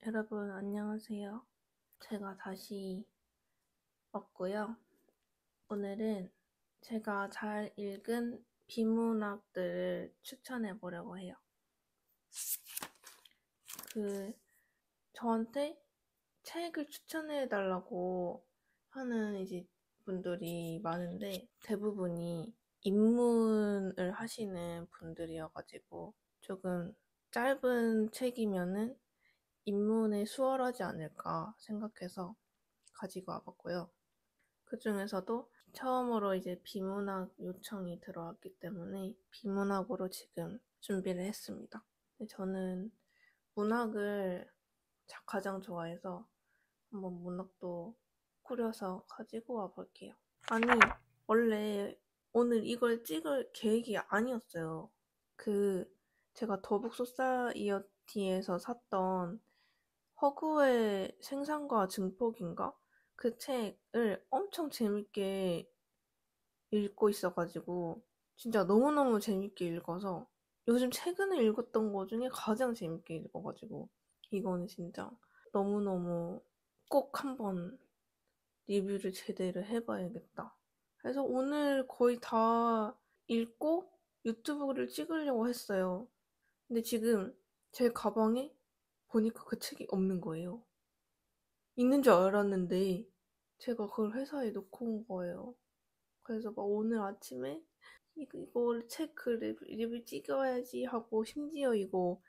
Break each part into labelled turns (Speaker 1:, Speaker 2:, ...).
Speaker 1: 여러분 안녕하세요. 제가 다시 왔고요. 오늘은 제가 잘 읽은 비문학들을 추천해 보려고 해요. 저한테 책을 추천해 달라고 하는 이제 분들이 많은데 대부분이 입문을 하시는 분들이어가지고 조금 짧은 책이면은 입문에 수월하지 않을까 생각해서 가지고 와봤고요. 그 중에서도 처음으로 이제 비문학 요청이 들어왔기 때문에 비문학으로 지금 준비를 했습니다. 저는 문학을 가장 좋아해서 한번 문학도 꾸려서 가지고 와볼게요. 아니, 원래 오늘 이걸 찍을 계획이 아니었어요. 제가 더북 소사이어티에서 샀던 허구의 생산과 증폭인가? 그 책을 엄청 재밌게 읽고 있어가지고 진짜 너무너무 재밌게 읽어서 요즘 최근에 읽었던 거 중에 가장 재밌게 읽어가지고 이거는 진짜 너무너무 꼭 한번 리뷰를 제대로 해봐야겠다. 그래서 오늘 거의 다 읽고 유튜브를 찍으려고 했어요. 근데 지금 제 가방에 보니까 그 책이 없는 거예요. 있는 줄 알았는데 제가 그걸 회사에 놓고 온 거예요. 그래서 막 오늘 아침에 이걸 책 그 리뷰 찍어야지 하고 심지어 이거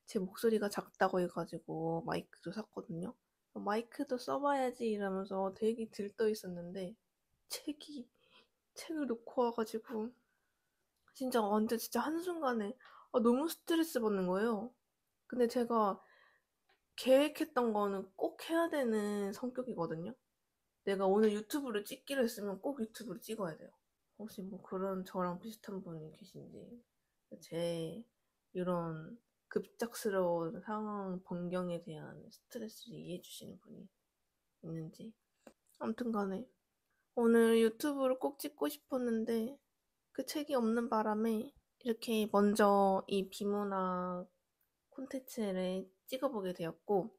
Speaker 1: 제 목소리가 작다고 해가지고 마이크도 샀거든요. 마이크도 써봐야지 이러면서 되게 들떠 있었는데 책이 책을 놓고 와가지고 진짜 완전 진짜 한순간에 너무 스트레스 받는 거예요. 근데 제가 계획했던 거는 꼭 해야 되는 성격이거든요. 내가 오늘 유튜브를 찍기로 했으면 꼭 유튜브를 찍어야 돼요. 혹시 뭐 그런 저랑 비슷한 분이 계신지, 제 이런 급작스러운 상황 변경에 대한 스트레스를 이해해 주시는 분이 있는지. 아무튼 간에 오늘 유튜브를 꼭 찍고 싶었는데 그 책이 없는 바람에 이렇게 먼저 이 비문학 콘텐츠를 찍어보게 되었고,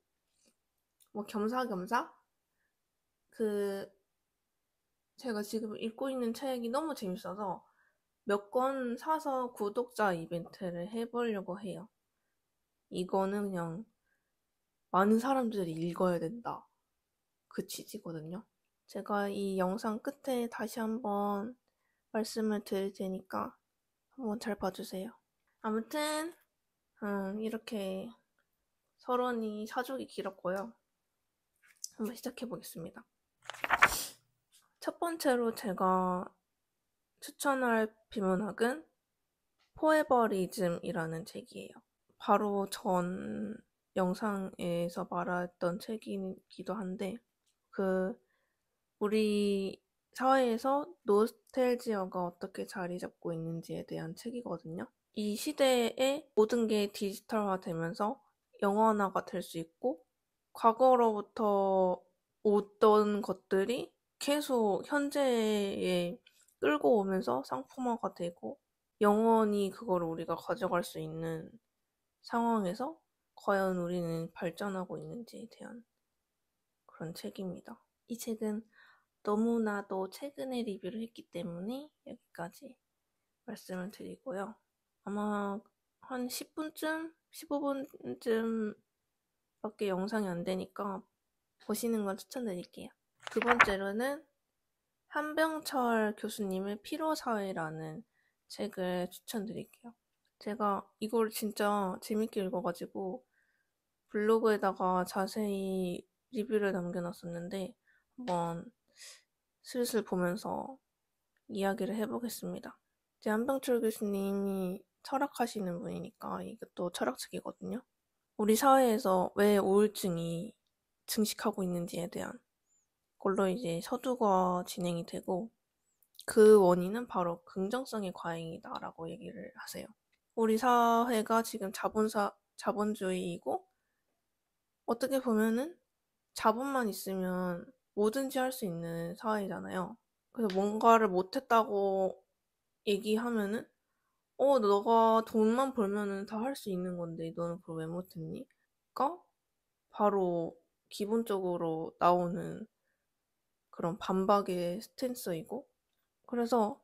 Speaker 1: 뭐 겸사겸사 그 제가 지금 읽고 있는 책이 너무 재밌어서 몇 권 사서 구독자 이벤트를 해보려고 해요. 이거는 그냥 많은 사람들이 읽어야 된다. 그 취지거든요. 제가 이 영상 끝에 다시 한번 말씀을 드릴 테니까 한번 잘 봐주세요. 아무튼 이렇게 서론이 사족이 길었고요. 한번 시작해 보겠습니다. 첫 번째로 제가 추천할 비문학은 포에버리즘이라는 책이에요. 바로 전 영상에서 말했던 책이기도 한데, 우리 사회에서 노스텔지어가 어떻게 자리 잡고 있는지에 대한 책이거든요. 이 시대에 모든 게 디지털화 되면서 영원화가 될 수 있고, 과거로부터 오던 것들이 계속 현재에 끌고 오면서 상품화가 되고, 영원히 그걸 우리가 가져갈 수 있는 상황에서 과연 우리는 발전하고 있는지에 대한 그런 책입니다. 이 책은 너무나도 최근에 리뷰를 했기 때문에 여기까지 말씀을 드리고요. 아마 한 10분쯤, 15분쯤 밖에 영상이 안 되니까 보시는 걸 추천드릴게요. 두 번째로는 한병철 교수님의 피로사회라는 책을 추천드릴게요. 제가 이걸 진짜 재밌게 읽어가지고 블로그에다가 자세히 리뷰를 남겨놨었는데 한번 슬슬 보면서 이야기를 해보겠습니다. 이제 한병철 교수님이 철학하시는 분이니까 이것도 철학책이거든요. 우리 사회에서 왜 우울증이 증식하고 있는지에 대한 걸로 이제 서두가 진행이 되고 그 원인은 바로 긍정성의 과잉이다라고 얘기를 하세요. 우리 사회가 지금 자본주의이고 어떻게 보면은 자본만 있으면 뭐든지 할 수 있는 사회잖아요. 그래서 뭔가를 못했다고 얘기하면은 너가 돈만 벌면은 다 할 수 있는 건데 너는 그걸 왜 못했니? 가 바로 기본적으로 나오는 그런 반박의 스탠스이고, 그래서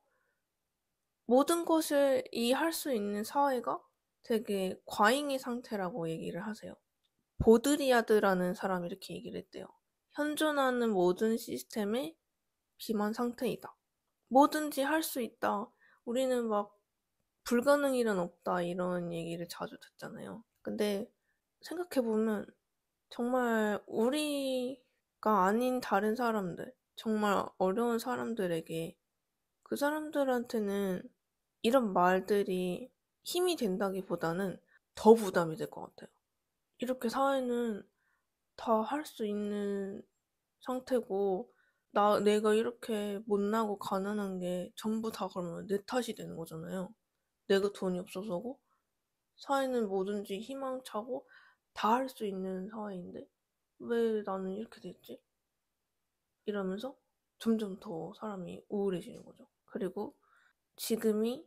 Speaker 1: 모든 것을 이해할 수 있는 사회가 되게 과잉의 상태라고 얘기를 하세요. 보드리아드라는 사람이 이렇게 얘기를 했대요. 현존하는 모든 시스템의 비만 상태이다. 뭐든지 할 수 있다. 우리는 막 불가능 일은 없다. 이런 얘기를 자주 듣잖아요. 근데 생각해보면 정말 우리가 아닌 다른 사람들, 정말 어려운 사람들에게 그 사람들한테는 이런 말들이 힘이 된다기보다는 더 부담이 될 것 같아요. 이렇게 사회는 다 할 수 있는 상태고, 내가 이렇게 못나고 가난한 게 전부 다 그러면 내 탓이 되는 거잖아요. 내가 돈이 없어서고, 사회는 뭐든지 희망차고 다 할 수 있는 사회인데, 왜 나는 이렇게 됐지? 이러면서 점점 더 사람이 우울해지는 거죠. 그리고 지금이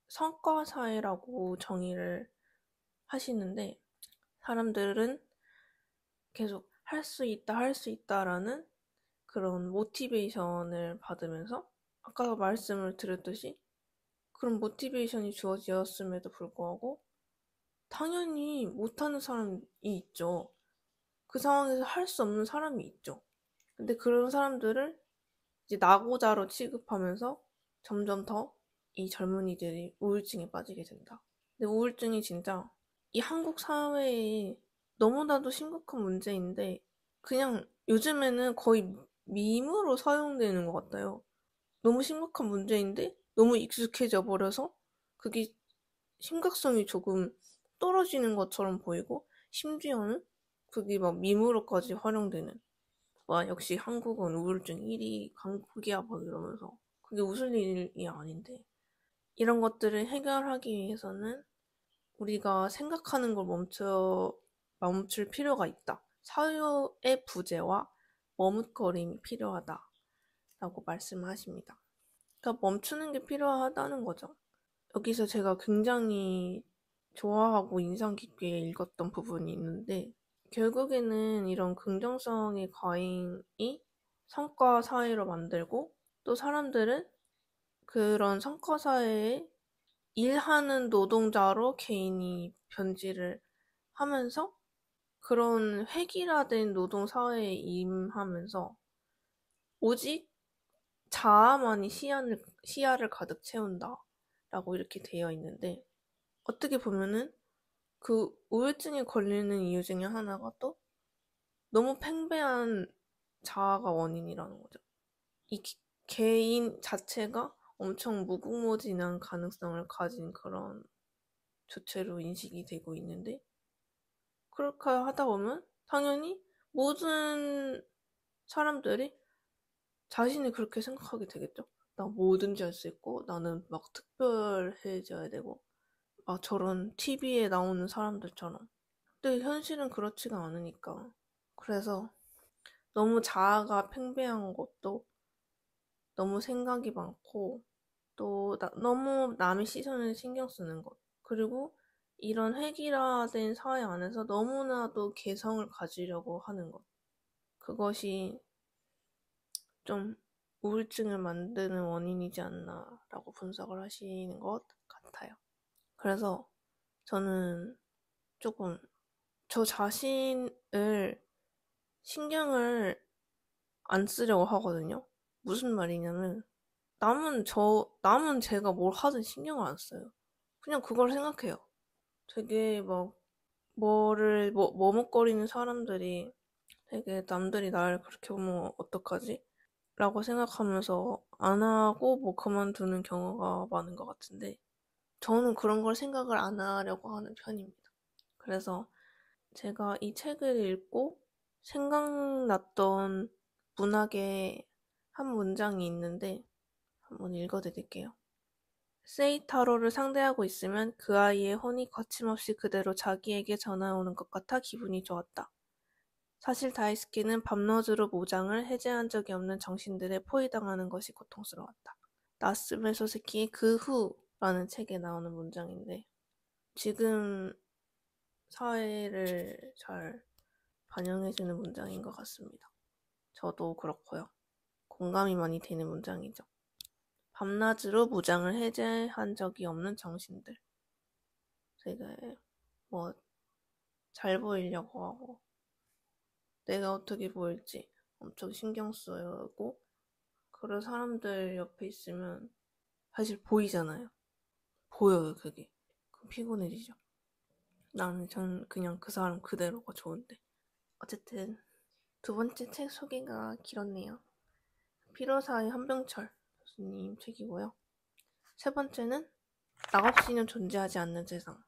Speaker 1: 성과사회라고 정의를 하시는데, 사람들은 계속 할 수 있다, 할 수 있다라는 그런 모티베이션을 받으면서, 아까 말씀을 드렸듯이 그런 모티베이션이 주어지었음에도 불구하고 당연히 못하는 사람이 있죠. 그 상황에서 할 수 없는 사람이 있죠. 근데 그런 사람들을 이제 낙오자로 취급하면서 점점 더 이 젊은이들이 우울증에 빠지게 된다. 근데 우울증이 진짜 이 한국 사회에 너무나도 심각한 문제인데, 그냥 요즘에는 거의 밈으로 사용되는 것 같아요. 너무 심각한 문제인데 너무 익숙해져 버려서 그게 심각성이 조금 떨어지는 것처럼 보이고, 심지어는 그게 막 밈으로까지 활용되는, 와 역시 한국은 우울증 1위 강국이야 막 이러면서, 그게 웃을 일이 아닌데, 이런 것들을 해결하기 위해서는 우리가 생각하는 걸 멈출 필요가 있다. 사유의 부재와 머뭇거림이 필요하다라고 말씀하십니다. 그러니까 멈추는 게 필요하다는 거죠. 여기서 제가 굉장히 좋아하고 인상 깊게 읽었던 부분이 있는데, 결국에는 이런 긍정성의 과잉이 성과 사회로 만들고, 또 사람들은 그런 성과 사회에 일하는 노동자로 개인이 변질을 하면서 그런 획일화된 노동 사회에 임하면서 오직 자아만이 시야를 가득 채운다 라고 이렇게 되어 있는데, 어떻게 보면은 그 우울증에 걸리는 이유 중에 하나가 또 너무 팽배한 자아가 원인이라는 거죠. 이 개인 자체가 엄청 무궁무진한 가능성을 가진 그런 주체로 인식이 되고 있는데, 그렇게 하다 보면 당연히 모든 사람들이 자신이 그렇게 생각하게 되겠죠. 나 뭐든지 할 수 있고 나는 막 특별해져야 되고, 막 저런 TV에 나오는 사람들처럼. 근데 현실은 그렇지가 않으니까. 그래서 너무 자아가 팽배한 것도, 너무 생각이 많고, 또 너무 남의 시선을 신경 쓰는 것, 그리고 이런 획일화된 사회 안에서 너무나도 개성을 가지려고 하는 것, 그것이 좀 우울증을 만드는 원인이지 않나라고 분석을 하시는 것 같아요. 그래서 저는 조금 저 자신을 신경을 안 쓰려고 하거든요. 무슨 말이냐면, 남은 제가 뭘 하든 신경을 안 써요. 그냥 그걸 생각해요. 되게 막 머뭇거리는 사람들이 되게 남들이 날 그렇게 보면 어떡하지? 라고 생각하면서 안 하고 뭐 그만두는 경우가 많은 것 같은데, 저는 그런 걸 생각을 안 하려고 하는 편입니다. 그래서 제가 이 책을 읽고 생각났던 문학의 한 문장이 있는데 한번 읽어드릴게요. 세이타로를 상대하고 있으면 그 아이의 혼이 거침없이 그대로 자기에게 전화오는 것 같아 기분이 좋았다. 사실 다이스키는 밤낮으로 모장을 해제한 적이 없는 정신들에 포위당하는 것이 고통스러웠다. 나스메 소세키의 그 후라는 책에 나오는 문장인데, 지금 사회를 잘 반영해주는 문장인 것 같습니다. 저도 그렇고요. 공감이 많이 되는 문장이죠. 밤낮으로 무장을 해제한 적이 없는 정신들. 되게 뭐 잘 보이려고 하고 내가 어떻게 보일지 엄청 신경 쓰고 그런 사람들 옆에 있으면 사실 보이잖아요. 보여요, 그게. 그럼 피곤해지죠. 전 그냥 그 사람 그대로가 좋은데. 어쨌든 두 번째 책 소개가 길었네요. 피로사의 한병철 교수님 책이고요. 세 번째는 나 없이는 존재하지 않는 세상.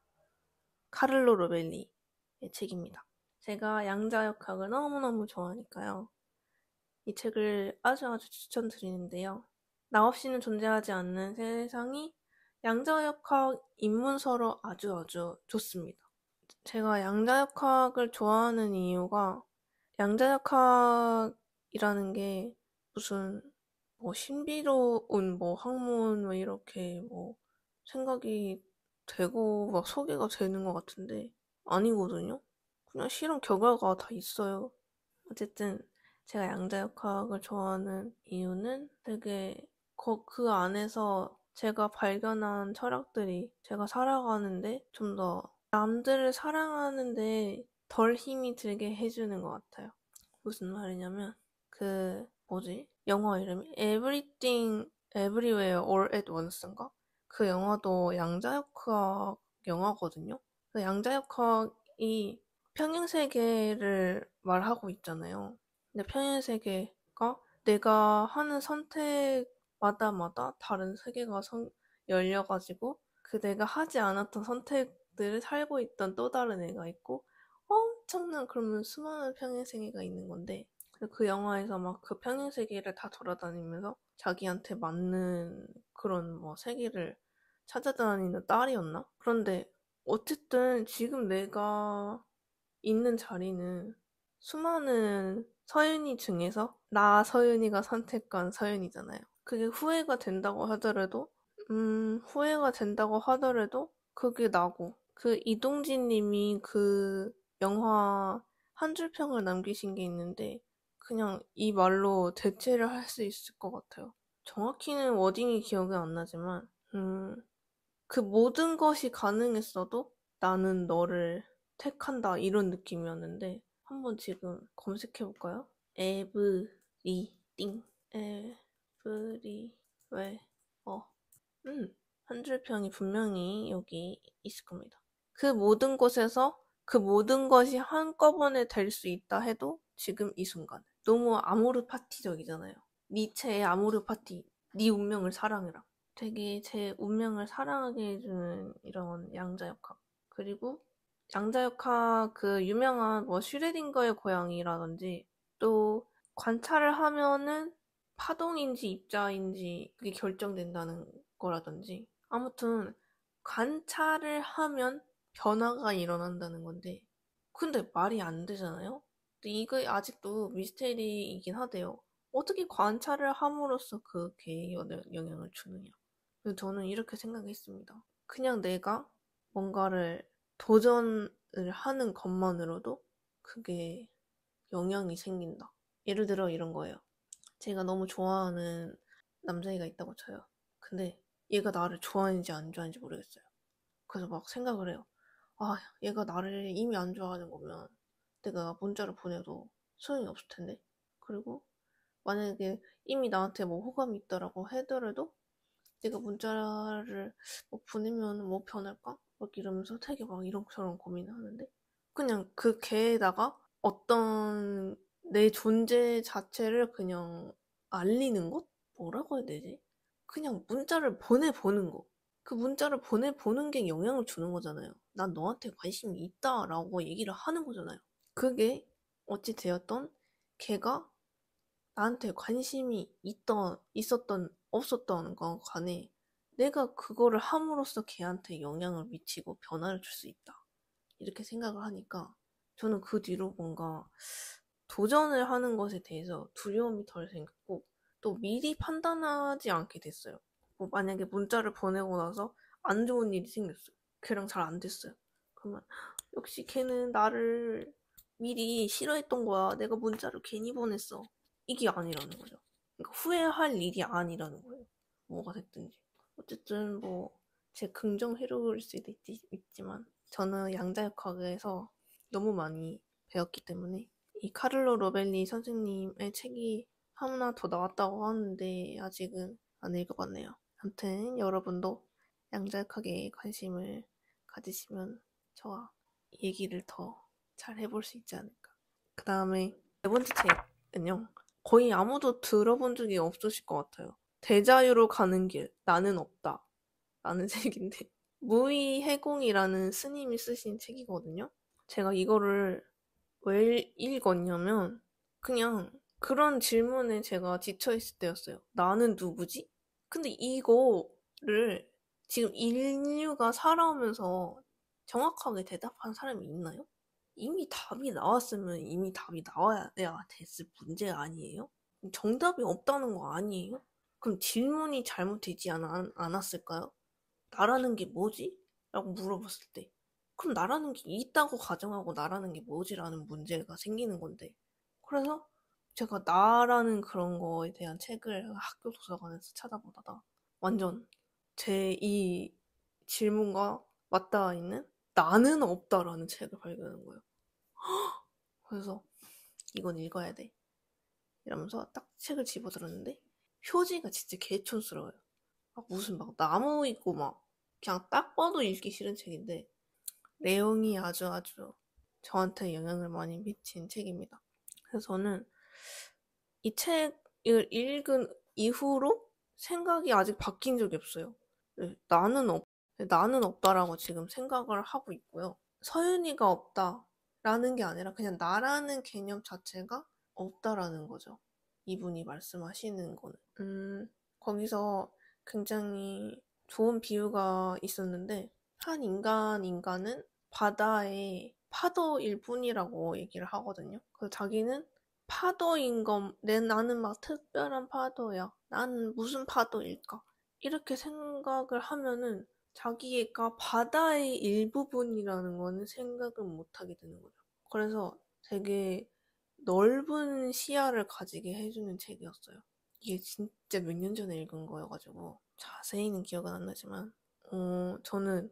Speaker 1: 카를로 로벨리의 책입니다. 제가 양자역학을 너무너무 좋아하니까요. 이 책을 아주 추천드리는데요. 나 없이는 존재하지 않는 세상이 양자역학 입문서로 아주 좋습니다. 제가 양자역학을 좋아하는 이유가 양자역학이라는 게 무슨 뭐 신비로운 뭐 학문 뭐 이렇게 뭐 생각이 되고 막 소개가 되는 것 같은데 아니거든요. 그냥 실험 결과가 다 있어요. 어쨌든 제가 양자역학을 좋아하는 이유는 되게 그 안에서 제가 발견한 철학들이 제가 살아가는데 좀 더 남들을 사랑하는데 덜 힘이 들게 해주는 것 같아요. 무슨 말이냐면 영화 이름이 Everything Everywhere All at Once인가? 그 영화도 양자역학 영화거든요. 그 양자역학이 평행세계를 말하고 있잖아요. 근데 평행세계가 내가 하는 선택마다 다른 세계가 열려가지고 그 내가 하지 않았던 선택들을 살고 있던 또 다른 애가 있고 엄청난 그러면 수많은 평행세계가 있는 건데 그 영화에서 막 그 평행세계를 다 돌아다니면서 자기한테 맞는 그런 뭐 세계를 찾아다니는 딸이었나? 그런데 어쨌든 지금 내가 있는 자리는 수많은 서윤이 중에서 나 서윤이가 선택한 서윤이잖아요. 그게 후회가 된다고 하더라도 그게 나고 그 이동진 님이 그 영화 한 줄 평을 남기신 게 있는데 그냥 이 말로 대체를 할 수 있을 것 같아요. 정확히는 워딩이 기억이 안 나지만 그 모든 것이 가능했어도 나는 너를 택한다 이런 느낌이었는데 한번 지금 검색해볼까요? 에브리띵 에브리웨어 한 줄평이 분명히 여기 있을 겁니다. 그 모든 곳에서 그 모든 것이 한꺼번에 될 수 있다 해도 지금 이 순간 너무 아모르 파티적이잖아요. 니체의 아모르 파티 네 운명을 사랑해라. 되게 제 운명을 사랑하게 해주는 이런 양자역학. 그리고 양자역학 그 유명한 뭐 슈레딩거의 고양이라든지 또 관찰을 하면은 파동인지 입자인지 그게 결정된다는 거라든지 아무튼 관찰을 하면 변화가 일어난다는 건데 근데 말이 안 되잖아요? 근데 이거 아직도 미스테리이긴 하대요. 어떻게 관찰을 함으로써 그게 영향을 주느냐. 저는 이렇게 생각했습니다. 그냥 내가 뭔가를 도전을 하는 것만으로도 그게 영향이 생긴다. 예를 들어 이런 거예요. 제가 너무 좋아하는 남자애가 있다고 쳐요. 근데 얘가 나를 좋아하는지 안 좋아하는지 모르겠어요. 그래서 막 생각을 해요. 아, 얘가 나를 이미 안 좋아하는 거면 내가 문자를 보내도 소용이 없을 텐데. 그리고 만약에 이미 나한테 뭐 호감이 있다라고 하더라도 내가 문자를 뭐 보내면 뭐 변할까? 막 이러면서 되게 막 이런저런 고민을 하는데 그냥 그 걔에다가 어떤 내 존재 자체를 그냥 알리는 것? 뭐라고 해야 되지? 그냥 문자를 보내보는 거. 그 문자를 보내보는 게 영향을 주는 거잖아요. 난 너한테 관심이 있다라고 얘기를 하는 거잖아요. 그게 어찌 되었던 걔가 나한테 관심이 있었던, 없었던 건 간에 내가 그거를 함으로써 걔한테 영향을 미치고 변화를 줄 수 있다. 이렇게 생각을 하니까 저는 그 뒤로 뭔가 도전을 하는 것에 대해서 두려움이 덜 생겼고 또 미리 판단하지 않게 됐어요. 뭐 만약에 문자를 보내고 나서 안 좋은 일이 생겼어요. 걔랑 잘 안 됐어요. 그러면 역시 걔는 나를 미리 싫어했던 거야. 내가 문자를 괜히 보냈어. 이게 아니라는 거죠. 그러니까 후회할 일이 아니라는 거예요. 뭐가 됐든지. 어쨌든 뭐 제 긍정 회로일 수도 있지만 저는 양자역학에서 너무 많이 배웠기 때문에 이 카를로 로벨리 선생님의 책이 하나 더 나왔다고 하는데 아직은 안 읽어봤네요. 아무튼 여러분도 양자역학에 관심을 가지시면 저와 얘기를 더 잘 해볼 수 있지 않을까. 그 다음에 네 번째 책은요. 거의 아무도 들어본 적이 없으실 것 같아요. 대자유로 가는 길, 나는 없다. 라는 책인데 무의해공이라는 스님이 쓰신 책이거든요. 제가 이거를 왜 읽었냐면 그냥 그런 질문에 제가 지쳐있을 때였어요. 나는 누구지? 근데 이거를 지금 인류가 살아오면서 정확하게 대답한 사람이 있나요? 이미 답이 나왔으면 이미 답이 나와야 됐을 문제 아니에요? 정답이 없다는 거 아니에요? 그럼 질문이 잘못되지 않았을까요? 나라는 게 뭐지? 라고 물어봤을 때 그럼 나라는 게 있다고 가정하고 나라는 게 뭐지라는 문제가 생기는 건데 그래서 제가 나라는 그런 거에 대한 책을 학교 도서관에서 찾아보다가 완전 제 이 질문과 맞닿아 있는 나는 없다라는 책을 발견한 거예요. 그래서 이건 읽어야 돼 이러면서 딱 책을 집어들었는데 표지가 진짜 개촌스러워요. 막 무슨 막 나무 있고 막 그냥 딱 봐도 읽기 싫은 책인데 내용이 아주 저한테 영향을 많이 미친 책입니다. 그래서 저는 이 책을 읽은 이후로 생각이 아직 바뀐 적이 없어요. 네, 나는 없다라고 지금 생각을 하고 있고요. 서윤이가 없다라는 게 아니라 그냥 나라는 개념 자체가 없다라는 거죠. 이분이 말씀하시는 거는. 거기서 굉장히 좋은 비유가 있었는데 한 인간은 바다의 파도일 뿐이라고 얘기를 하거든요. 그래서 자기는 파도인 나는 막 특별한 파도야. 나는 무슨 파도일까? 이렇게 생각을 하면은 자기가 바다의 일부분이라는 거는 생각을 못 하게 되는 거죠. 그래서 되게 넓은 시야를 가지게 해주는 책이었어요. 이게 진짜 몇 년 전에 읽은 거여가지고 자세히는 기억은 안 나지만 저는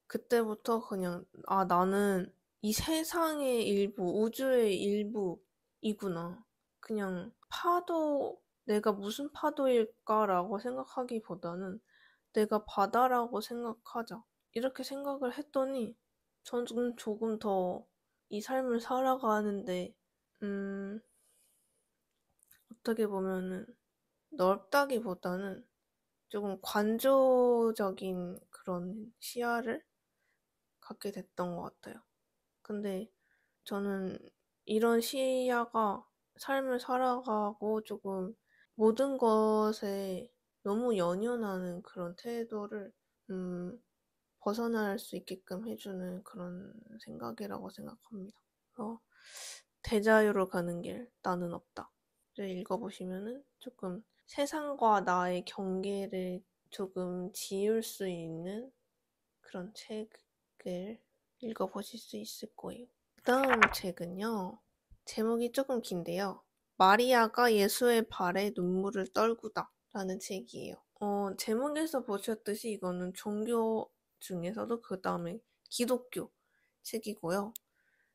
Speaker 1: 그때부터 그냥 나는 이 세상의 일부, 우주의 일부이구나. 그냥 내가 무슨 파도일까라고 생각하기보다는 내가 바다라고 생각하자. 이렇게 생각을 했더니 저는 조금 더 이 삶을 살아가는데 어떻게 보면은 넓다기보다는 조금 관조적인 그런 시야를 갖게 됐던 것 같아요. 근데 저는 이런 시야가 삶을 살아가고 조금 모든 것에 너무 연연하는 그런 태도를 벗어날 수 있게끔 해주는 그런 생각이라고 생각합니다. 대자유로 가는 길, 나는 없다. 를 읽어보시면은 조금 세상과 나의 경계를 조금 지울 수 있는 그런 책을 읽어보실 수 있을 거예요. 그 다음 책은요. 제목이 조금 긴데요. 마리아가 예수의 발에 눈물을 떨구다 라는 책이에요. 제목에서 보셨듯이 이거는 종교 중에서도 그 다음에 기독교 책이고요.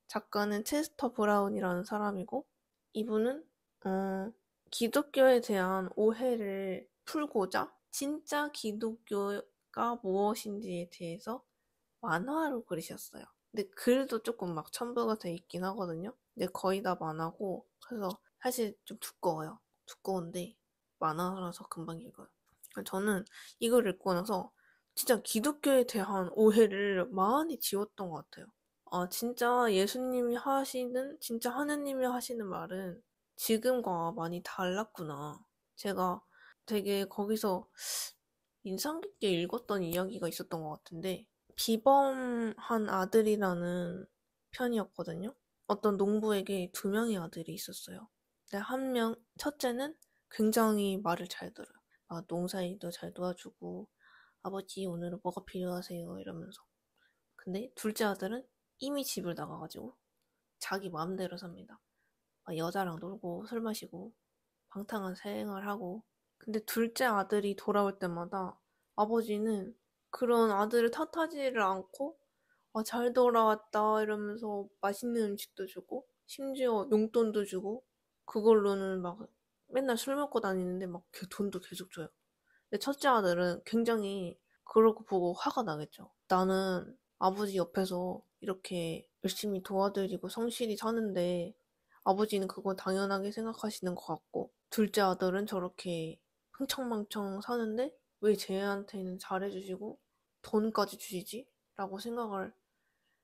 Speaker 1: 작가는 체스터 브라운이라는 사람이고 이분은 기독교에 대한 오해를 풀고자 진짜 기독교가 무엇인지에 대해서 만화로 그리셨어요. 근데 글도 조금 막 첨부가 돼 있긴 하거든요. 근데 거의 다 만화고 그래서 사실 좀 두꺼워요. 두꺼운데 만화라서 금방 읽어요. 저는 이걸 읽고 나서 진짜 기독교에 대한 오해를 많이 지웠던 것 같아요. 진짜 진짜 하느님이 하시는 말은 지금과 많이 달랐구나. 제가 되게 거기서 인상 깊게 읽었던 이야기가 있었던 것 같은데, 비범한 아들이라는 편이었거든요. 어떤 농부에게 두 명의 아들이 있었어요. 근데 첫째는 굉장히 말을 잘 들어요. 농사일도 잘 도와주고, 아버지 오늘은 뭐가 필요하세요? 이러면서. 근데 둘째 아들은 이미 집을 나가가지고 자기 마음대로 삽니다. 막 여자랑 놀고 술 마시고 방탕한 생활하고. 근데 둘째 아들이 돌아올 때마다 아버지는 그런 아들을 탓하지를 않고 잘 돌아왔다 이러면서 맛있는 음식도 주고 심지어 용돈도 주고 그걸로는 막 맨날 술 먹고 다니는데 막 돈도 계속 줘요. 근데 첫째 아들은 굉장히 그러고 보고 화가 나겠죠. 나는 아버지 옆에서 이렇게 열심히 도와드리고 성실히 사는데 아버지는 그건 당연하게 생각하시는 것 같고 둘째 아들은 저렇게 흥청망청 사는데 왜 쟤한테는 잘해주시고 돈까지 주시지? 라고 생각을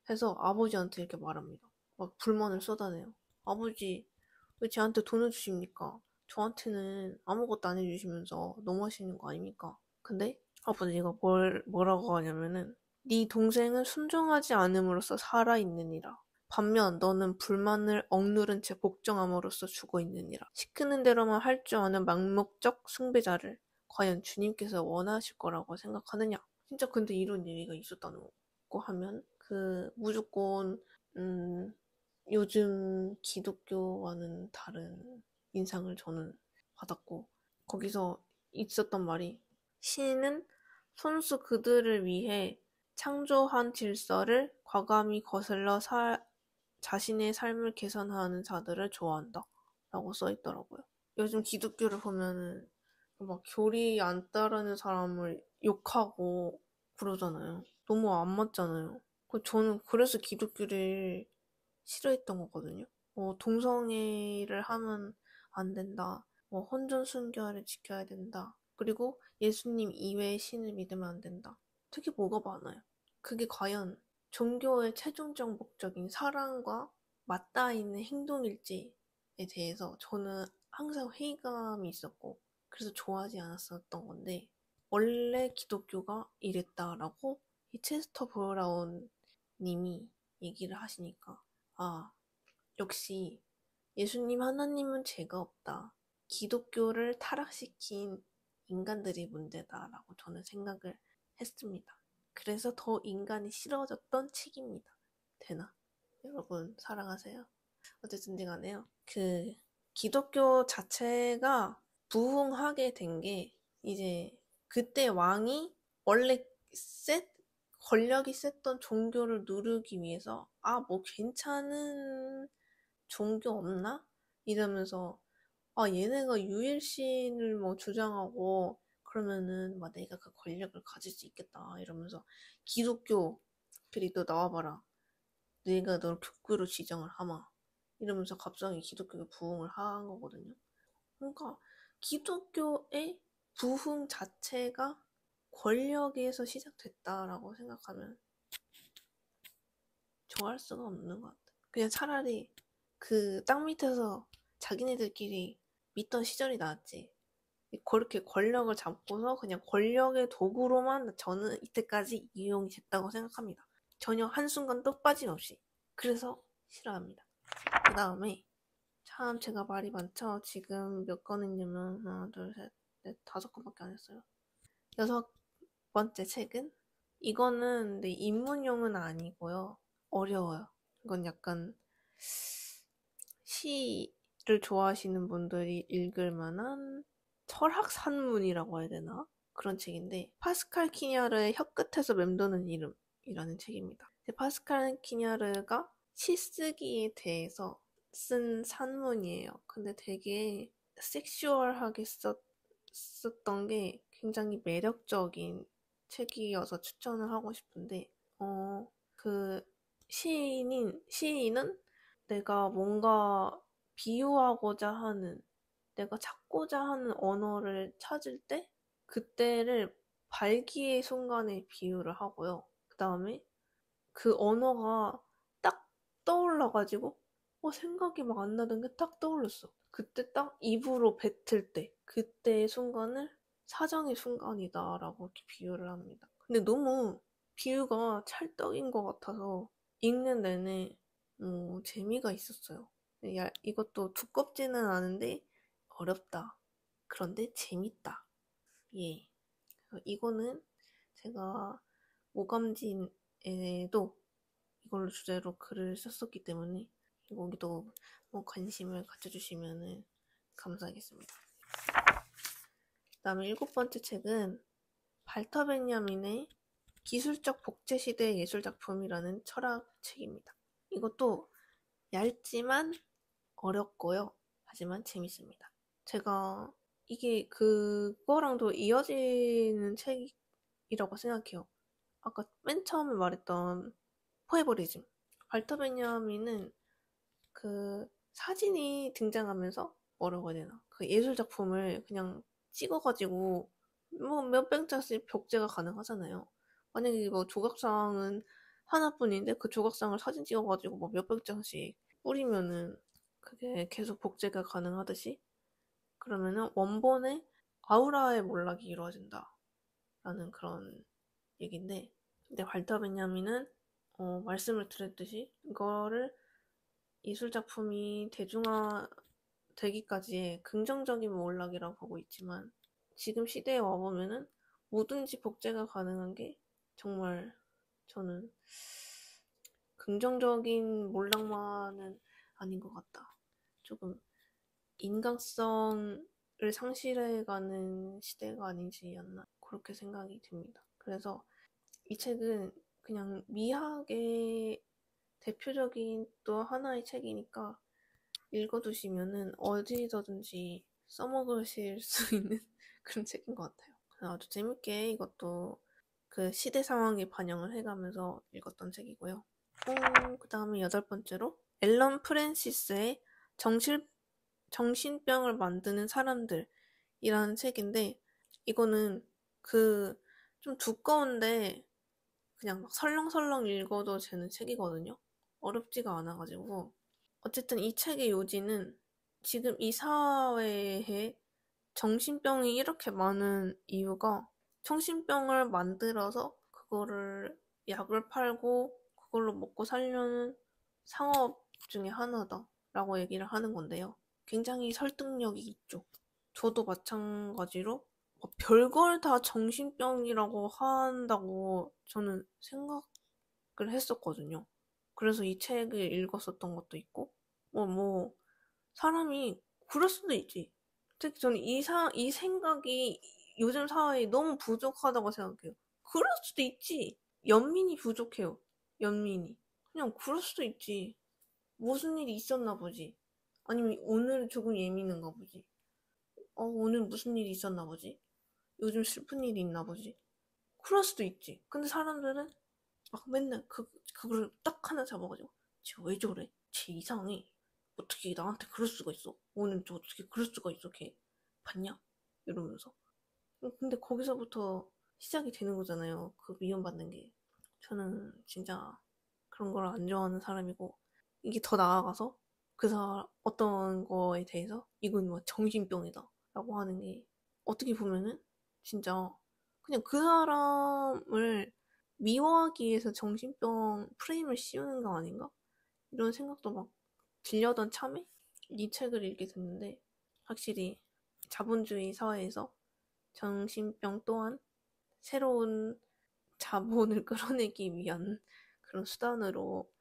Speaker 1: 해서 아버지한테 이렇게 말합니다. 막 불만을 쏟아내요. 아버지, 왜 쟤한테 돈을 주십니까? 저한테는 아무것도 안 해주시면서 너무하시는 거 아닙니까? 근데 아버지가 뭐라고 하냐면은 네 동생은 순종하지 않음으로써 살아있느니라. 반면 너는 불만을 억누른 채 복종함으로써 죽어있느니라. 시키는 대로만 할 줄 아는 맹목적 숭배자를 과연 주님께서 원하실 거라고 생각하느냐? 진짜 근데 이런 얘기가 있었다는 거 하면 무조건 음, 요즘 기독교와는 다른 인상을 저는 받았고 거기서 있었던 말이 신은 손수 그들을 위해 창조한 질서를 과감히 거슬러 자신의 삶을 개선하는 자들을 좋아한다 라고 써있더라고요. 요즘 기독교를 보면은 막 교리 안 따르는 사람을 욕하고 그러잖아요. 너무 안 맞잖아요. 저는 그래서 기독교를 싫어했던 거거든요. 동성애를 하면 안 된다. 혼전순결을 지켜야 된다. 그리고 예수님 이외의 신을 믿으면 안 된다. 되게 뭐가 많아요. 그게 과연 종교의 최종적 목적인 사랑과 맞닿아 있는 행동일지에 대해서 저는 항상 회의감이 있었고 그래서 좋아하지 않았었던 건데 원래 기독교가 이랬다라고 이 체스터 브라운 님이 얘기를 하시니까 역시 예수님 하나님은 죄가 없다. 기독교를 타락시킨 인간들이 문제다라고 저는 생각을 했습니다. 그래서 더 인간이 싫어졌던 책입니다. 되나? 여러분 사랑하세요. 어쨌든 간에요. 기독교 자체가 부흥하게 된 게 이제 그때 왕이 원래 권력이 셌던 종교를 누르기 위해서 뭐 괜찮은 종교 없나? 이러면서 얘네가 유일신을 뭐 주장하고 그러면은 막 내가 그 권력을 가질 수 있겠다 이러면서 기독교 그리 너 나와봐라 내가 널 교구로 지정을 하마 이러면서 갑자기 기독교가 부흥을 한 거거든요. 그러니까 기독교의 부흥 자체가 권력에서 시작됐다라고 생각하면 좋아할 수가 없는 것 같아. 그냥 차라리 그 땅 밑에서 자기네들끼리 믿던 시절이 나았지. 그렇게 권력을 잡고서 그냥 권력의 도구로만 저는 이때까지 이용이 됐다고 생각합니다. 전혀 한순간도 빠짐없이. 그래서 싫어합니다. 그 다음에 참 제가 말이 많죠. 지금 몇 권 했냐면 하나, 둘, 셋, 넷, 5권밖에 안 했어요. 6번째 책은 이거는 입문용은 아니고요. 어려워요. 이건 약간 시를 좋아하시는 분들이 읽을 만한 철학 산문이라고 해야 되나? 그런 책인데 파스칼 키냐르의 혀끝에서 맴도는 이름이라는 책입니다. 파스칼 키냐르가 시쓰기에 대해서 쓴 산문이에요. 근데 되게 섹슈얼하게 썼던 게 굉장히 매력적인 책이어서 추천을 하고 싶은데 그 시인은 내가 뭔가 비유하고자 하는, 내가 찾고자 하는 언어를 찾을 때, 그때를 발기의 순간에 비유를 하고요. 그 다음에 그 언어가 딱 떠올라가지고, 생각이 막 안 나던 게 딱 떠올랐어. 그때 딱 입으로 뱉을 때, 그때의 순간을 사정의 순간이다라고 이렇게 비유를 합니다. 근데 너무 비유가 찰떡인 것 같아서 읽는 내내 재미가 있었어요. 이것도 두껍지는 않은데 어렵다. 그런데 재밌다. 예. 이거는 제가 오감진에도 이걸로 주제로 글을 썼었기 때문에 여기도 뭐 관심을 가져주시면 감사하겠습니다. 그다음에 7번째 책은 발터 베냐민의 기술적 복제 시대의 예술작품이라는 철학 책입니다. 이것도 얇지만 어렵고요. 하지만 재밌습니다. 제가 이게 그거랑도 이어지는 책이라고 생각해요. 아까 맨 처음에 말했던 포에버리즘. 발터 베냐민은 그 사진이 등장하면서 뭐라고 해야 되나? 그 예술작품을 그냥 찍어가지고 뭐 몇백 장씩 복제가 가능하잖아요. 만약에 뭐 조각상은 하나뿐인데 그 조각상을 사진 찍어가지고 뭐 몇백 장씩 뿌리면은 그게 계속 복제가 가능하듯이 그러면은 원본의 아우라의 몰락이 이루어진다 라는 그런 얘기인데 근데 발터 베냐민은 말씀을 드렸듯이 이거를 예술작품이 대중화 되기까지의 긍정적인 몰락이라고 보고 있지만 지금 시대에 와보면은 뭐든지 복제가 가능한 게 정말 저는 긍정적인 몰락만은 아닌 것 같다. 조금 인간성을 상실해가는 시대가 아니지 않나 그렇게 생각이 듭니다. 그래서 이 책은 그냥 미학의 대표적인 또 하나의 책이니까 읽어두시면은 어디서든지 써먹으실 수 있는 그런 책인 것 같아요. 아주 재밌게 이것도 그 시대 상황에 반영을 해가면서 읽었던 책이고요. 그 다음에 8번째로 앨런 프랜시스의 정신병을 만드는 사람들이라는 책인데 이거는 그 좀 두꺼운데 그냥 막 설렁설렁 읽어도 되는 책이거든요. 어렵지가 않아가지고 어쨌든 이 책의 요지는 지금 이 사회에 정신병이 이렇게 많은 이유가 정신병을 만들어서 그거를 약을 팔고 그걸로 먹고 살려는 상업 중에 하나다 라고 얘기를 하는 건데요. 굉장히 설득력이 있죠. 저도 마찬가지로 별걸 다 정신병이라고 한다고 저는 생각을 했었거든요. 그래서 이 책을 읽었었던 것도 있고, 사람이 그럴 수도 있지. 특히 저는 이 생각이 요즘 사회에 너무 부족하다고 생각해요. 그럴 수도 있지. 연민이 부족해요. 연민이. 그냥 그럴 수도 있지. 무슨 일이 있었나 보지. 아니면 오늘 조금 예민한가 보지. 오늘 무슨 일이 있었나 보지. 요즘 슬픈 일이 있나 보지. 그럴 수도 있지. 근데 사람들은 막 맨날 그걸 딱 하나 잡아가지고 쟤 왜 저래? 쟤 이상해. 어떻게 나한테 그럴 수가 있어? 오늘 저 어떻게 그럴 수가 있어? 걔 봤냐? 이러면서. 근데 거기서부터 시작이 되는 거잖아요. 그 미움받는 게. 저는 진짜 그런 걸 안 좋아하는 사람이고 이게 더 나아가서 어떤 거에 대해서 이건 뭐 정신병이다 라고 하는 게 어떻게 보면은 진짜 그냥 그 사람을 미워하기 위해서 정신병 프레임을 씌우는 거 아닌가? 이런 생각도 막 들려던 참에 이 책을 읽게 됐는데 확실히 자본주의 사회에서 정신병 또한 새로운 자본을 끌어내기 위한 그런 수단으로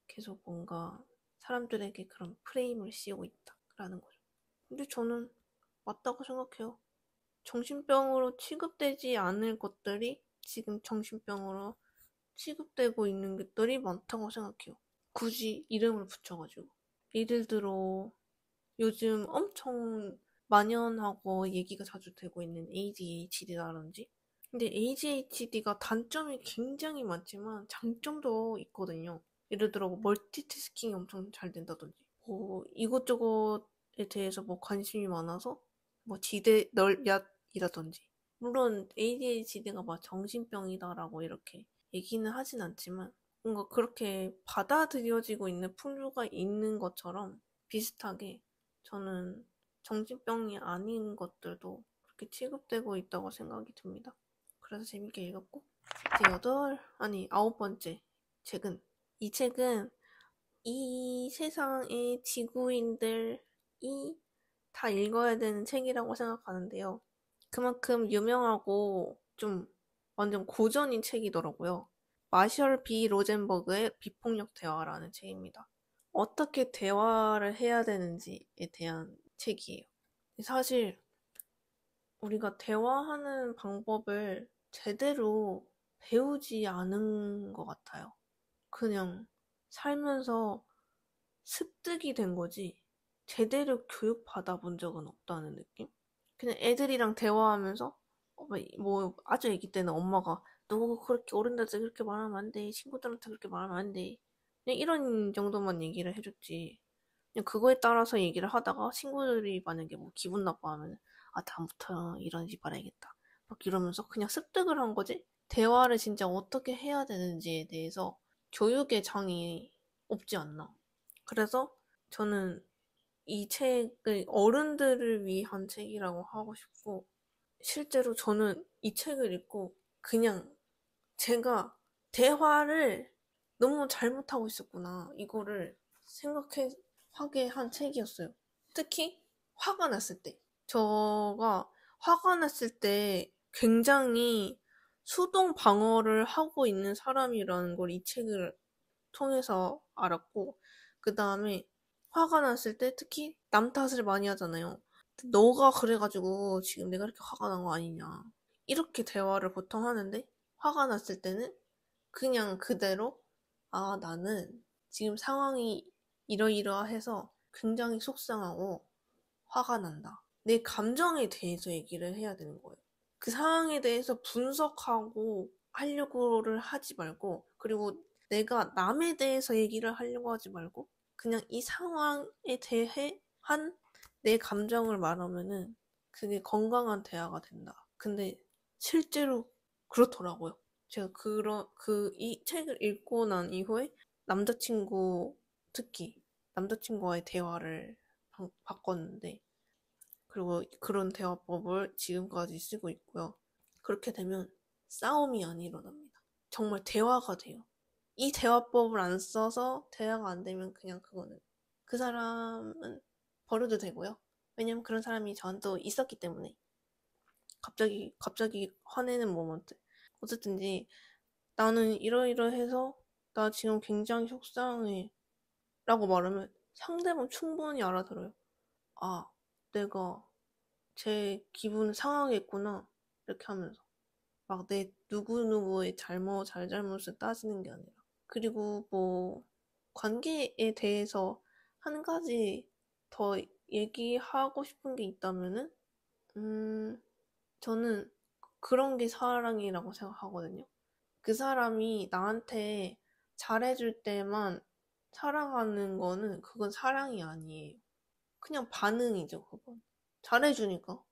Speaker 1: 계속 뭔가 사람들에게 그런 프레임을 씌우고 있다라는 거죠. 근데 저는 맞다고 생각해요. 정신병으로 취급되지 않을 것들이 지금 정신병으로 취급되고 있는 것들이 많다고 생각해요. 굳이 이름을 붙여가지고. 예를 들어 요즘 엄청 만연하고 얘기가 자주 되고 있는 ADHD라든지 근데 ADHD가 단점이 굉장히 많지만 장점도 있거든요. 예를 들어 멀티태스킹이 엄청 잘 된다든지 이것저것에 대해서 관심이 많아서 지대 널얏이라든지 물론 ADHD가 막 정신병이다라고 이렇게 얘기는 하진 않지만 뭔가 그렇게 받아들여지고 있는 풍조가 있는 것처럼 비슷하게 저는 정신병이 아닌 것들도 그렇게 취급되고 있다고 생각이 듭니다. 그래서 재밌게 읽었고 이제 9번째 책은 이 책은 이 세상의 지구인들이 다 읽어야 되는 책이라고 생각하는데요. 그만큼 유명하고 좀 완전 고전인 책이더라고요. 마셜 B. 로젠버그의 비폭력 대화라는 책입니다. 어떻게 대화를 해야 되는지에 대한 책이에요. 사실 우리가 대화하는 방법을 제대로 배우지 않은 것 같아요. 그냥 살면서 습득이 된 거지 제대로 교육받아 본 적은 없다는 느낌? 그냥 애들이랑 대화하면서 뭐 아주 애기 때는 엄마가 너 그렇게 어른들한테 그렇게 말하면 안 돼. 친구들한테 그렇게 말하면 안 돼. 그냥 이런 정도만 얘기를 해줬지. 그냥 그거에 따라서 얘기를 하다가 친구들이 만약에 뭐 기분 나빠하면 다음부터 이러지 말아야겠다. 막 이러면서 그냥 습득을 한 거지. 대화를 진짜 어떻게 해야 되는지에 대해서 교육의 장이 없지 않나. 그래서 저는 이 책을 어른들을 위한 책이라고 하고 싶고, 실제로 저는 이 책을 읽고 그냥 제가 대화를 너무 잘못하고 있었구나. 이거를 생각하게 한 책이었어요. 특히 화가 났을 때. 제가 화가 났을 때 굉장히 수동 방어를 하고 있는 사람이라는 걸 이 책을 통해서 알았고, 그 다음에 화가 났을 때 특히 남 탓을 많이 하잖아요. 너가 그래가지고 지금 내가 이렇게 화가 난 거 아니냐. 이렇게 대화를 보통 하는데, 화가 났을 때는 그냥 그대로, 나는 지금 상황이 이러이러해서 굉장히 속상하고 화가 난다. 내 감정에 대해서 얘기를 해야 되는 거예요. 그 상황에 대해서 분석하고 하려고를 하지 말고, 그리고 내가 남에 대해서 얘기를 하려고 하지 말고, 그냥 이 상황에 대해 한 내 감정을 말하면은 그게 건강한 대화가 된다. 근데 실제로 그렇더라고요. 제가 이 책을 읽고 난 이후에 남자친구, 특히 남자친구와의 대화를 바꿨는데, 그리고 그런 대화법을 지금까지 쓰고 있고요. 그렇게 되면 싸움이 안 일어납니다. 정말 대화가 돼요. 이 대화법을 안 써서 대화가 안 되면 그냥 그거는 그 사람은 버려도 되고요. 왜냐면 그런 사람이 저한테 있었기 때문에 갑자기 화내는 모먼트. 어쨌든지 나는 이러이러해서 나 지금 굉장히 속상해 라고 말하면 상대방 충분히 알아들어요. 아, 내가 제 기분을 상하겠구나. 이렇게 하면서. 막 내 누구누구의 잘잘못을 따지는 게 아니라. 그리고 뭐, 관계에 대해서 한 가지 더 얘기하고 싶은 게 있다면은, 저는 그런 게 사랑이라고 생각하거든요. 그 사람이 나한테 잘해줄 때만 사랑하는 거는 그건 사랑이 아니에요. 그냥 반응이죠, 그건. 잘해주니까.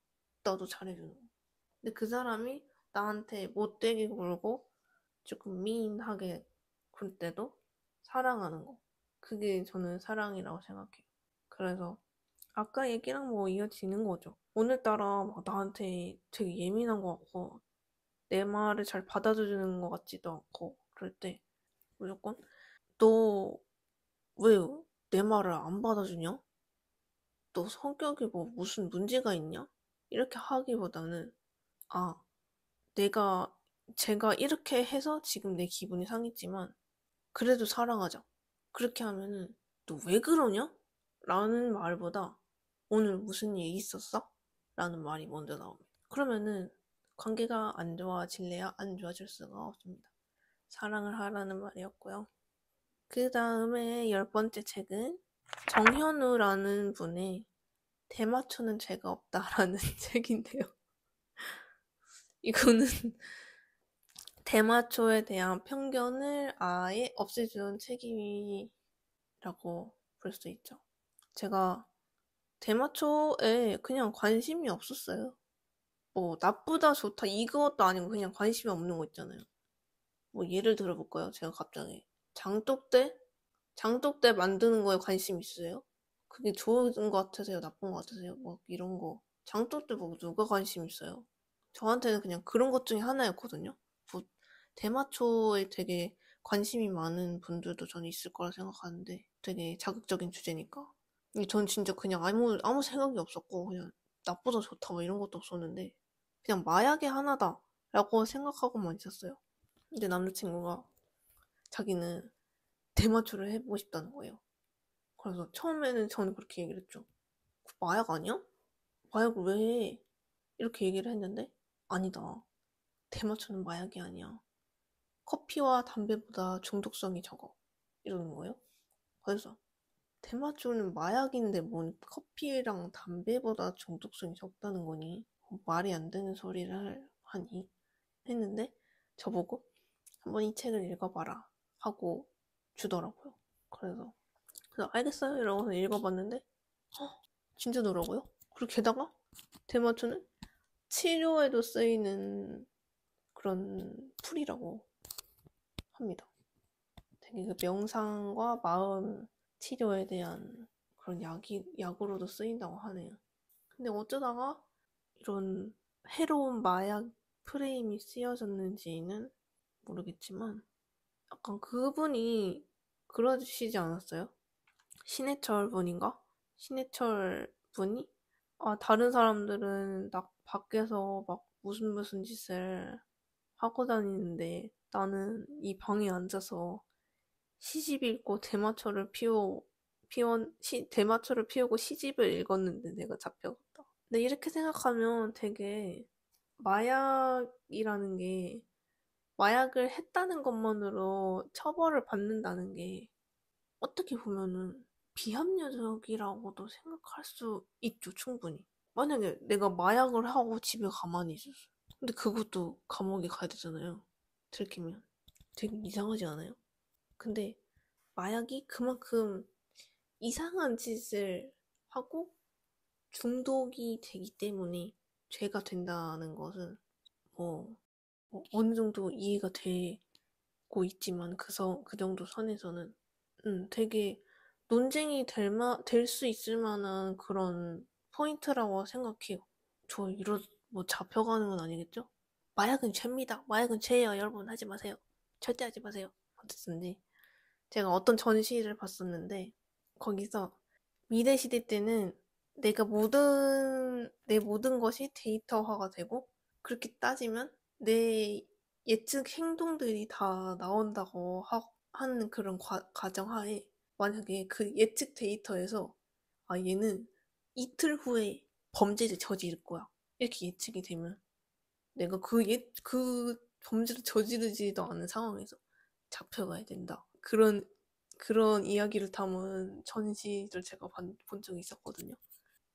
Speaker 1: 나도 잘해주는 거. 근데 그 사람이 나한테 못되게 굴고 조금 미인하게 굴 때도 사랑하는 거. 그게 저는 사랑이라고 생각해요. 그래서 아까 얘기랑 뭐 이어지는 거죠. 오늘따라 막 나한테 되게 예민한 것 같고 내 말을 잘 받아주는 것 같지도 않고 그럴 때 무조건 너 왜 내 말을 안 받아주냐? 너 성격이 뭐 무슨 문제가 있냐? 이렇게 하기보다는 아, 내가 제가 이렇게 해서 지금 내 기분이 상했지만 그래도 사랑하자. 그렇게 하면은 너 왜 그러냐? 라는 말보다 오늘 무슨 일 있었어? 라는 말이 먼저 나옵니다. 그러면은 관계가 안 좋아질래야 안 좋아질 수가 없습니다. 사랑을 하라는 말이었고요. 그 다음에 10번째 책은 정현우라는 분의 대마초는 죄가 없다라는 책인데요. 이거는 대마초에 대한 편견을 아예 없애준 책이라고 볼 수 있죠. 제가 대마초에 그냥 관심이 없었어요. 뭐 나쁘다 좋다 이것도 아니고 그냥 관심이 없는 거 있잖아요. 뭐 예를 들어볼까요? 제가 갑자기 장독대? 장독대 만드는 거에 관심 있으세요? 그게 좋은 것 같으세요? 나쁜 것 같으세요? 뭐 이런 거. 장독대 뭐 누가 관심 있어요? 저한테는 그냥 그런 것 중에 하나였거든요. 뭐 대마초에 되게 관심이 많은 분들도 저는 있을 거라 생각하는데 되게 자극적인 주제니까. 전 진짜 그냥 아무 생각이 없었고 그냥 나쁘다 좋다 뭐 이런 것도 없었는데 그냥 마약의 하나다 라고 생각하고만 있었어요. 근데 남자친구가 자기는 대마초를 해보고 싶다는 거예요. 그래서 처음에는 저는 그렇게 얘기를 했죠. 그 마약 아니야? 마약을 왜 해? 이렇게 얘기를 했는데 아니다. 대마초는 마약이 아니야. 커피와 담배보다 중독성이 적어. 이러는 거예요. 그래서 대마초는 마약인데 뭔 커피랑 담배보다 중독성이 적다는 거니? 말이 안 되는 소리를 하니? 했는데 저보고 한번 이 책을 읽어봐라 하고 주더라고요. 그래서 알겠어요 이러고서 읽어봤는데 진짜더라고요. 그리고 게다가 대마초는 치료에도 쓰이는 그런 풀이라고 합니다. 되게 그 명상과 마음 치료에 대한 그런 약으로도 쓰인다고 하네요. 근데 어쩌다가 이런 해로운 마약 프레임이 쓰여졌는지는 모르겠지만 약간 그분이 그러시지 않았어요? 신해철 분인가? 신해철 분이 다른 사람들은 나 밖에서 막 무슨 짓을 하고 다니는데 나는 이 방에 앉아서 시집 읽고 대마초를 피우고 시집을 읽었는데 내가 잡혀갔다. 근데 이렇게 생각하면 되게 마약이라는 게 마약을 했다는 것만으로 처벌을 받는다는 게 어떻게 보면은 비합리적이라고도 생각할 수 있죠, 충분히. 만약에 내가 마약을 하고 집에 가만히 있었어. 근데 그것도 감옥에 가야 되잖아요. 들키면. 되게 이상하지 않아요? 근데 마약이 그만큼 이상한 짓을 하고 중독이 되기 때문에 죄가 된다는 것은 뭐, 어느 정도 이해가 되고 있지만 그 정도 선에서는 되게 논쟁이 될 수 있을 만한 그런 포인트라고 생각해요. 뭐 잡혀가는 건 아니겠죠? 마약은 죄입니다. 마약은 죄예요. 여러분 하지 마세요. 절대 하지 마세요. 어쨌든지 제가 어떤 전시를 봤었는데 거기서 미래 시대 때는 내 모든 것이 데이터화가 되고 그렇게 따지면 내 예측 행동들이 다 나온다고 하는 그런 가정하에 만약에 그 예측 데이터에서 얘는 이틀 후에 범죄를 저지를 거야. 이렇게 예측이 되면 내가 그 범죄를 저지르지도 않은 상황에서 잡혀가야 된다. 그런 이야기를 담은 전시를 제가 본 적이 있었거든요.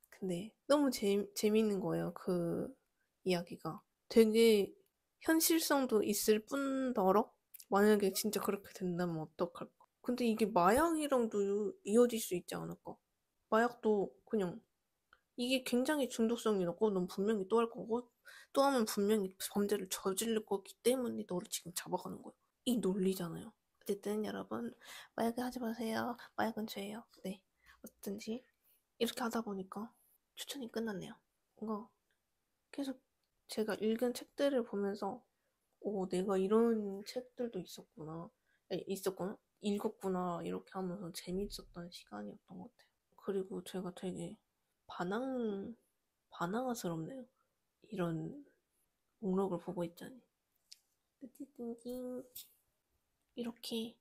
Speaker 1: 근데 너무 재밌는 거예요. 그 이야기가. 되게 현실성도 있을 뿐더러 만약에 진짜 그렇게 된다면 어떡할까? 근데 이게 마약이랑도 이어질 수 있지 않을까? 마약도 그냥 이게 굉장히 중독성이 높고 넌 분명히 또 할 거고 또 하면 분명히 범죄를 저지를 거기 때문에 너를 지금 잡아가는 거야. 이 논리잖아요. 어쨌든 여러분 마약 하지 마세요. 마약은 죄예요. 네. 어쨌든지 이렇게 하다 보니까 추천이 끝났네요. 뭔가 계속 제가 읽은 책들을 보면서 내가 이런 책들도 있었구나, 읽었구나 이렇게 하면서 재밌었던 시간이었던 것 같아요. 그리고 제가 되게 반항 반항아스럽네요. 이런 목록을 보고 있자니. 이렇게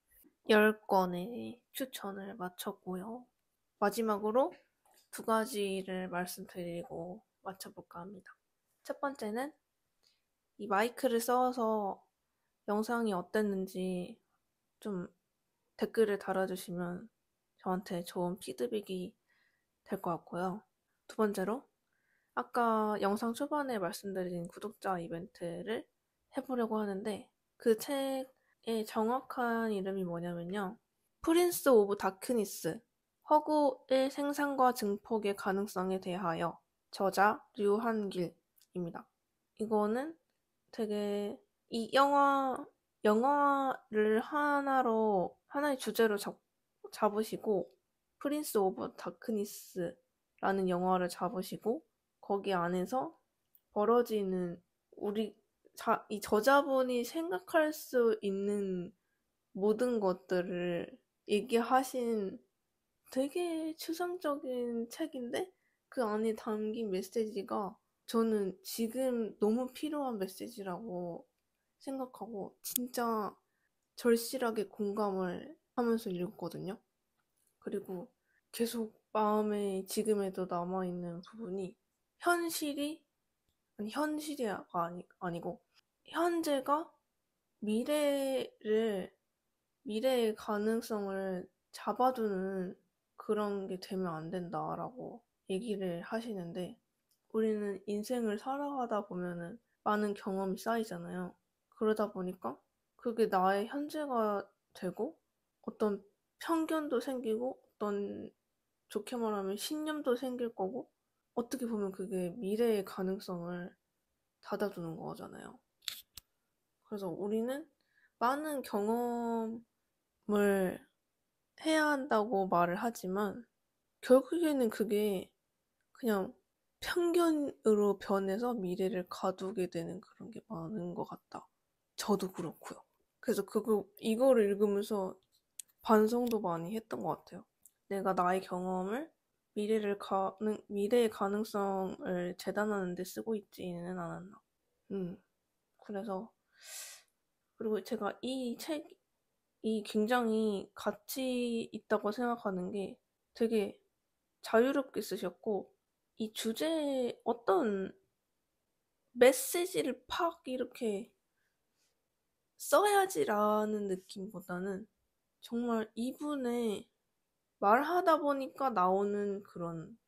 Speaker 1: 10권의 추천을 마쳤고요. 마지막으로 두 가지를 말씀드리고 마쳐볼까 합니다. 첫 번째는 이 마이크를 써서 영상이 어땠는지 좀 댓글을 달아주시면 저한테 좋은 피드백이 될 것 같고요. 두 번째로 아까 영상 초반에 말씀드린 구독자 이벤트를 해보려고 하는데 그 책의 정확한 이름이 뭐냐면요. 프린스 오브 다크니스 허구의 생산과 증폭의 가능성에 대하여 저자 류한길입니다. 이거는 되게 이 영화를 하나의 주제로 잡으시고 프린스 오브 다크니스라는 영화를 잡으시고 거기 안에서 벌어지는 이 저자분이 생각할 수 있는 모든 것들을 얘기하신 되게 추상적인 책인데 그 안에 담긴 메시지가 저는 지금 너무 필요한 메시지라고 생각하고 진짜 절실하게 공감을 하면서 읽었거든요. 그리고 계속 마음에 지금에도 남아있는 부분이 현실이, 아니, 아니고, 현재가 미래의 가능성을 잡아두는 그런 게 되면 안 된다라고 얘기를 하시는데, 우리는 인생을 살아가다 보면은 많은 경험이 쌓이잖아요. 그러다 보니까 그게 나의 현재가 되고, 어떤 편견도 생기고, 어떤 좋게 말하면 신념도 생길 거고, 어떻게 보면 그게 미래의 가능성을 닫아두는 거잖아요. 그래서 우리는 많은 경험을 해야 한다고 말을 하지만, 결국에는 그게 그냥 편견으로 변해서 미래를 가두게 되는 그런 게 많은 것 같다. 저도 그렇고요. 그래서 이거를 읽으면서 반성도 많이 했던 것 같아요. 내가 나의 경험을 미래의 가능성을 재단하는 데 쓰고 있지는 않았나. 음. 그래서, 그리고 제가 이 굉장히 가치 있다고 생각하는 게 되게 자유롭게 쓰셨고, 이 주제에 어떤 메시지를 팍 이렇게 써야지라는 느낌보다는 정말 이분의 말하다 보니까 나오는 그런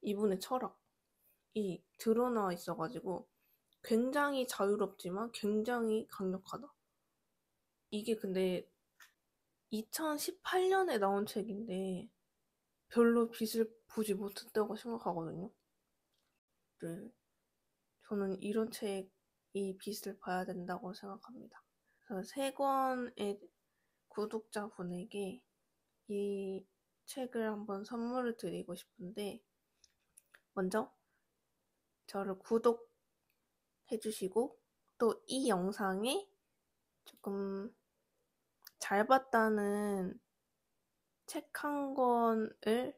Speaker 1: 이분의 철학이 드러나 있어가지고 굉장히 자유롭지만 굉장히 강력하다. 이게 근데 2018년에 나온 책인데 별로 빛을 보지 못했다고 생각하거든요. 네. 저는 이런 책이 빛을 봐야 된다고 생각합니다. 그래서 세 권의 구독자분에게 이 책을 한번 선물을 드리고 싶은데, 먼저 저를 구독해주시고 또 이 영상에 조금 잘 봤다는 책 한 권을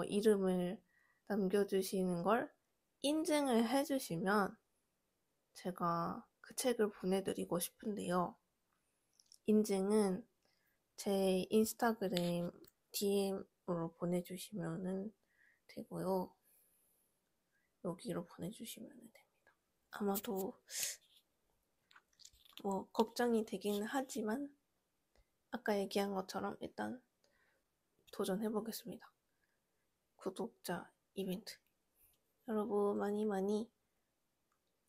Speaker 1: 이름을 남겨주시는 걸 인증을 해주시면 제가 그 책을 보내드리고 싶은데요. 인증은 제 인스타그램 DM으로 보내주시면 되고요. 여기로 보내주시면 됩니다. 아마도 걱정이 되기는 하지만 아까 얘기한 것처럼 일단 도전해보겠습니다. 구독자 이벤트. 여러분 많이 많이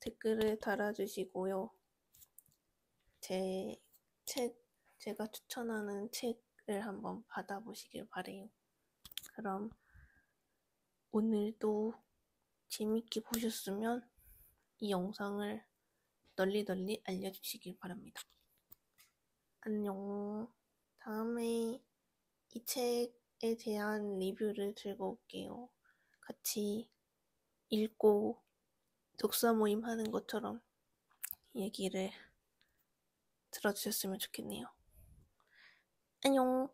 Speaker 1: 댓글을 달아주시고요. 제가 추천하는 책을 한번 받아보시길 바래요. 그럼 오늘도 재밌게 보셨으면 이 영상을 널리 알려주시길 바랍니다. 안녕. 다음에 이 책에 대한 리뷰를 들고 올게요. 같이 읽고 독서 모임 하는 것처럼 얘기를 들어주셨으면 좋겠네요. 안녕.